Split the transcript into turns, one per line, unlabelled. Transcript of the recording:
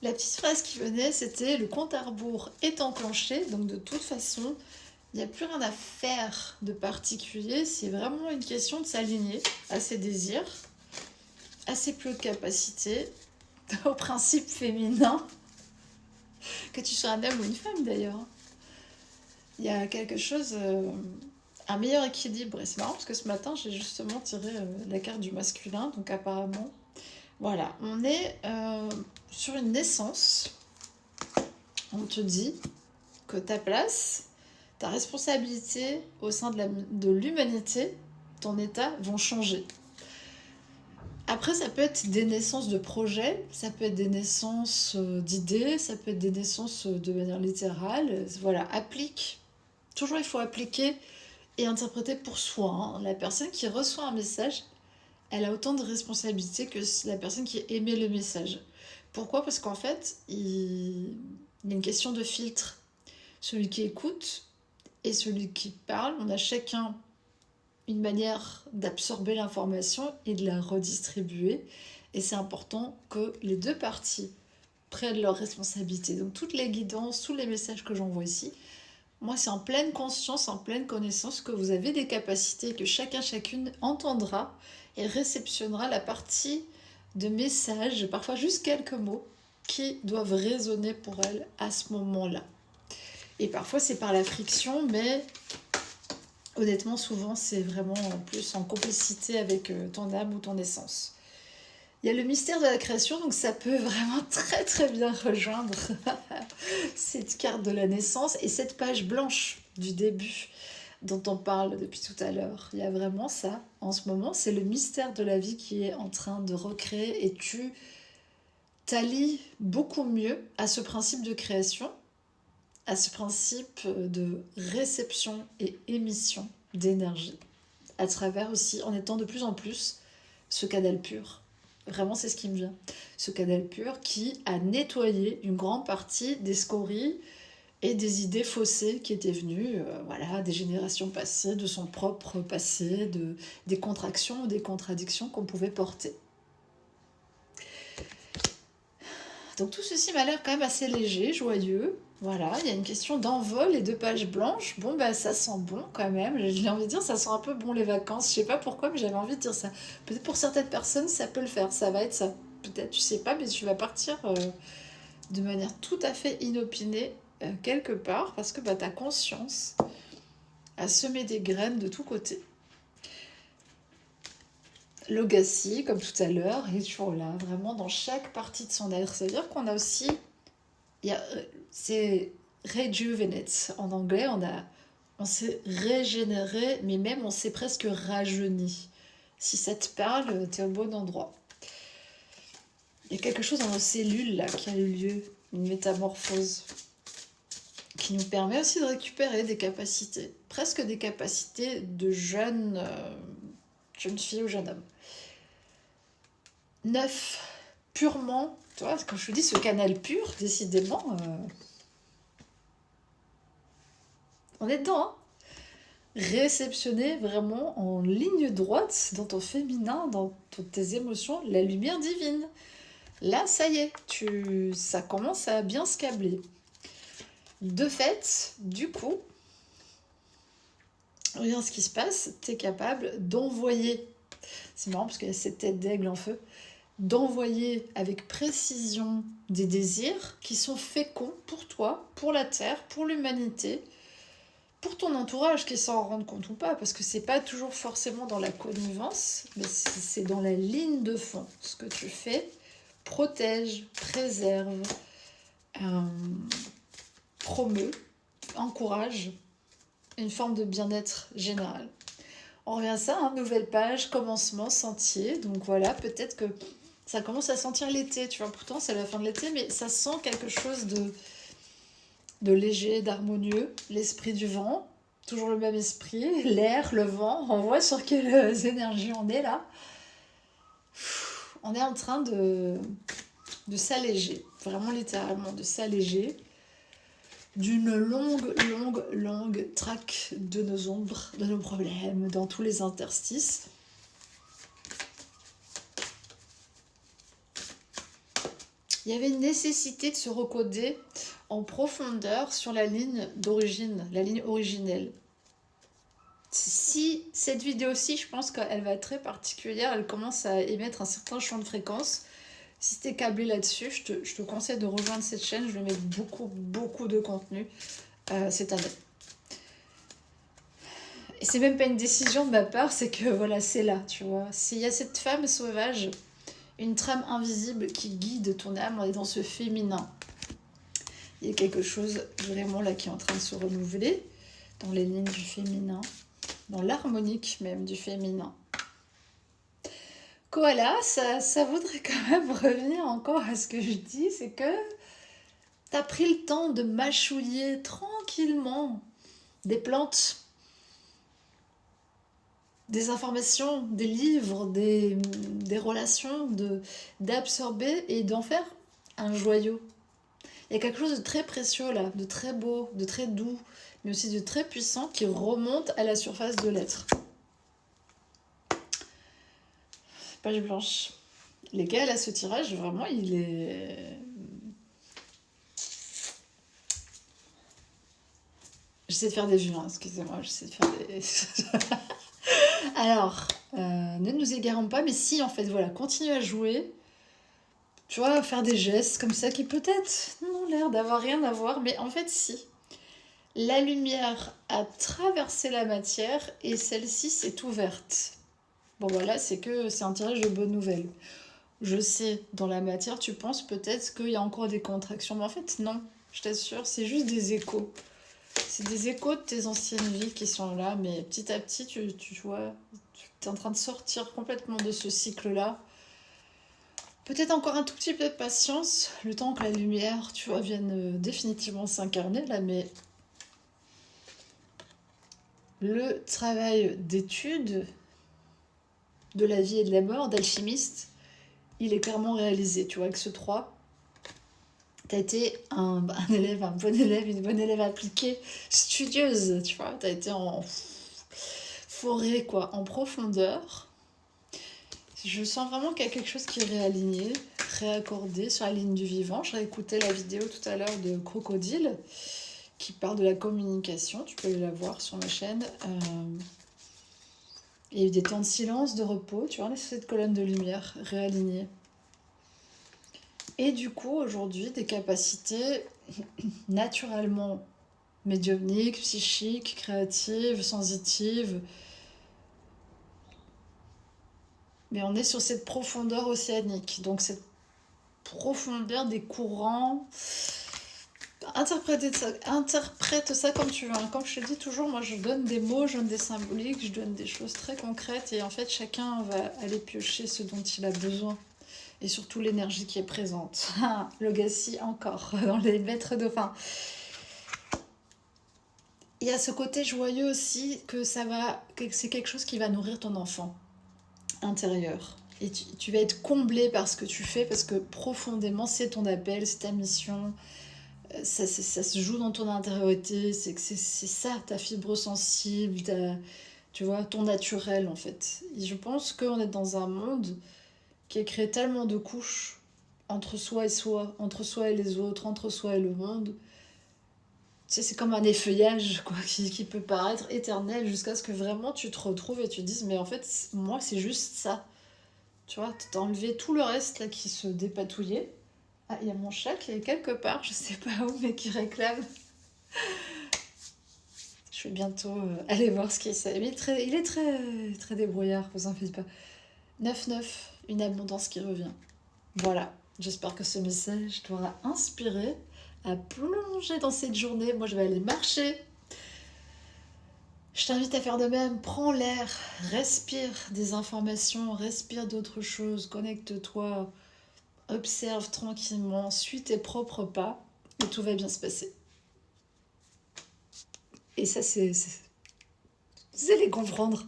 La petite phrase qui venait, c'était le compte à rebours est enclenché, donc de toute façon, il n'y a plus rien à faire de particulier, c'est vraiment une question de s'aligner à ses désirs, à ses plus hautes capacités, au principe féminin, que tu sois un homme ou une femme d'ailleurs. Il y a quelque chose, un meilleur équilibre, et c'est marrant parce que ce matin j'ai justement tiré la carte du masculin, donc apparemment, voilà, on est sur une naissance, on te dit que ta place, ta responsabilité au sein de l'humanité, ton état vont changer. Après, ça peut être des naissances de projets, ça peut être des naissances d'idées, ça peut être des naissances de manière littérale. Voilà, applique. Toujours, il faut appliquer et interpréter pour soi. Hein. La personne qui reçoit un message, elle a autant de responsabilités que la personne qui émet le message. Pourquoi ? Parce qu'en fait, il y a une question de filtre. Celui qui écoute et celui qui parle, on a chacun une manière d'absorber l'information et de la redistribuer. Et c'est important que les deux parties prennent leurs responsabilités. Donc toutes les guidances, tous les messages que j'envoie ici, moi c'est en pleine conscience, en pleine connaissance que vous avez des capacités, que chacun, chacune entendra et réceptionnera la partie de messages, parfois juste quelques mots, qui doivent résonner pour elle à ce moment-là. Et parfois c'est par la friction, mais honnêtement, souvent, c'est vraiment en plus en complicité avec ton âme ou ton essence. Il y a le mystère de la création, donc ça peut vraiment très très bien rejoindre cette carte de la naissance et cette page blanche du début dont on parle depuis tout à l'heure. Il y a vraiment ça en ce moment, c'est le mystère de la vie qui est en train de recréer et tu t'allies beaucoup mieux à ce principe de création, à ce principe de réception et émission d'énergie, à travers aussi, en étant de plus en plus ce canal pur. Vraiment, c'est ce qui me vient. Ce canal pur qui a nettoyé une grande partie des scories et des idées faussées qui étaient venues voilà, des générations passées, de son propre passé, des contractions ou des contradictions qu'on pouvait porter. Donc tout ceci m'a l'air quand même assez léger, joyeux. Voilà, il y a une question d'envol et de pages blanches. Bon, bah ça sent bon quand même. J'ai envie de dire, ça sent un peu bon les vacances. Je sais pas pourquoi, mais j'avais envie de dire ça. Peut-être pour certaines personnes, ça peut le faire. Ça va être ça. Peut-être, tu sais pas, mais tu vas partir de manière tout à fait inopinée quelque part parce que bah, ta conscience a semé des graines de tous côtés. Legacy, comme tout à l'heure, est toujours là, vraiment dans chaque partie de son être. C'est-à-dire qu'on a aussi, c'est rejuvenate en anglais, on s'est régénéré, mais même on s'est presque rajeuni. Si ça te parle, t'es au bon endroit. Il y a quelque chose dans nos cellules là qui a eu lieu, une métamorphose, qui nous permet aussi de récupérer des capacités, presque des capacités de jeune fille ou jeune homme. 9, purement, tu vois, quand je te dis ce canal pur, décidément, on est dedans, hein. Réceptionner vraiment en ligne droite dans ton féminin, dans tes émotions, la lumière divine. Là, ça y est, ça commence à bien se câbler. De fait, du coup, regarde ce qui se passe, tu es capable d'envoyer, c'est marrant parce qu'il y a cette tête d'aigle en feu, d'envoyer avec précision des désirs qui sont féconds pour toi, pour la Terre, pour l'humanité, pour ton entourage qui s'en rende compte ou pas, parce que c'est pas toujours forcément dans la connivence, mais c'est dans la ligne de fond. Ce que tu fais protège, préserve, promeut, encourage une forme de bien-être général. On revient à ça, hein, nouvelle page, commencement, sentier. Donc voilà, peut-être que ça commence à sentir l'été, tu vois. Pourtant, c'est la fin de l'été, mais ça sent quelque chose de léger, d'harmonieux. L'esprit du vent, toujours le même esprit, l'air, le vent. On voit sur quelles énergies on est là. On est en train de s'alléger, vraiment littéralement de s'alléger d'une longue traque de nos ombres, de nos problèmes, dans tous les interstices. Il y avait une nécessité de se recoder en profondeur sur la ligne d'origine, la ligne originelle. Si cette vidéo-ci, je pense qu'elle va être très particulière, elle commence à émettre un certain champ de fréquence. Si t'es câblé là-dessus, je te conseille de rejoindre cette chaîne. Je vais mettre beaucoup de contenu cette année. Et c'est même pas une décision de ma part, c'est que voilà, c'est là, tu vois. S'il y a cette femme sauvage, une trame invisible qui guide ton âme, on est dans ce féminin. Il y a quelque chose vraiment là qui est en train de se renouveler dans les lignes du féminin, dans l'harmonique même du féminin. Koala, ça voudrait quand même revenir encore à ce que je dis, c'est que t'as pris le temps de mâchouiller tranquillement des plantes, des informations, des livres, des relations, d'absorber et d'en faire un joyau. Il y a quelque chose de très précieux là, de très beau, de très doux, mais aussi de très puissant qui remonte à la surface de l'être. Page blanche. Les gars, là, ce tirage, vraiment, il est... J'essaie de faire des vues, hein, excusez-moi, j'essaie de faire des... Alors, ne nous égarons pas, mais si, en fait, voilà, continue à jouer. Tu vois, faire des gestes comme ça qui peut-être n'ont l'air d'avoir rien à voir, mais en fait, si. La lumière a traversé la matière et celle-ci s'est ouverte. Bon, voilà, c'est que c'est un tirage de bonnes nouvelles. Je sais, dans la matière, tu penses peut-être qu'il y a encore des contractions, mais en fait, non, je t'assure, c'est juste des échos. C'est des échos de tes anciennes vies qui sont là, mais petit à petit, tu vois, tu es en train de sortir complètement de ce cycle-là. Peut-être encore un tout petit peu de patience, le temps que la lumière, tu vois, vienne définitivement s'incarner, là, mais le travail d'étude de la vie et de la mort, d'alchimiste, il est clairement réalisé, tu vois, avec ce 3. T'as été un élève, un bon élève, une bonne élève appliquée, studieuse, tu vois. T'as été en forêt, quoi, en profondeur. Je sens vraiment qu'il y a quelque chose qui est réaligné, réaccordé sur la ligne du vivant. J'ai écouté la vidéo tout à l'heure de Crocodile qui parle de la communication. Tu peux la voir sur ma chaîne. Il y a eu des temps de silence, de repos. Tu vois, cette colonne de lumière réalignée. Et du coup, aujourd'hui, des capacités naturellement médiumniques, psychiques, créatives, sensitives. Mais on est sur cette profondeur océanique. Donc cette profondeur des courants. Interprète ça comme tu veux. Comme je te dis toujours, moi je donne des mots, je donne des symboliques, je donne des choses très concrètes. Et en fait, chacun va aller piocher ce dont il a besoin. Et surtout l'énergie qui est présente. Le Legacy encore, dans les maîtres dauphins. Il y a ce côté joyeux aussi que c'est quelque chose qui va nourrir ton enfant intérieur. Et tu vas être comblé par ce que tu fais parce que profondément c'est ton appel, c'est ta mission. Ça se joue dans ton intériorité, c'est ça, ta fibre sensible, tu vois, ton naturel en fait. Et je pense qu'on est dans un monde qui a créé tellement de couches entre soi, entre soi et les autres, entre soi et le monde. Tu sais, c'est comme un effeuillage quoi, qui peut paraître éternel jusqu'à ce que vraiment tu te retrouves et tu te dises mais en fait, moi c'est juste ça. Tu vois, t'as enlevé tout le reste là qui se dépatouillait. Ah, il y a mon chat qui est quelque part, je sais pas où, mais qui réclame. Je vais bientôt aller voir ce qu'il sait. Mais il est très débrouillard, vous en faites pas. 9-9, une abondance qui revient. Voilà, j'espère que ce message t'aura inspiré à plonger dans cette journée. Moi, je vais aller marcher. Je t'invite à faire de même. Prends l'air, respire des informations, respire d'autres choses, connecte-toi, observe tranquillement, suis tes propres pas et tout va bien se passer. Et ça, c'est... Vous allez comprendre.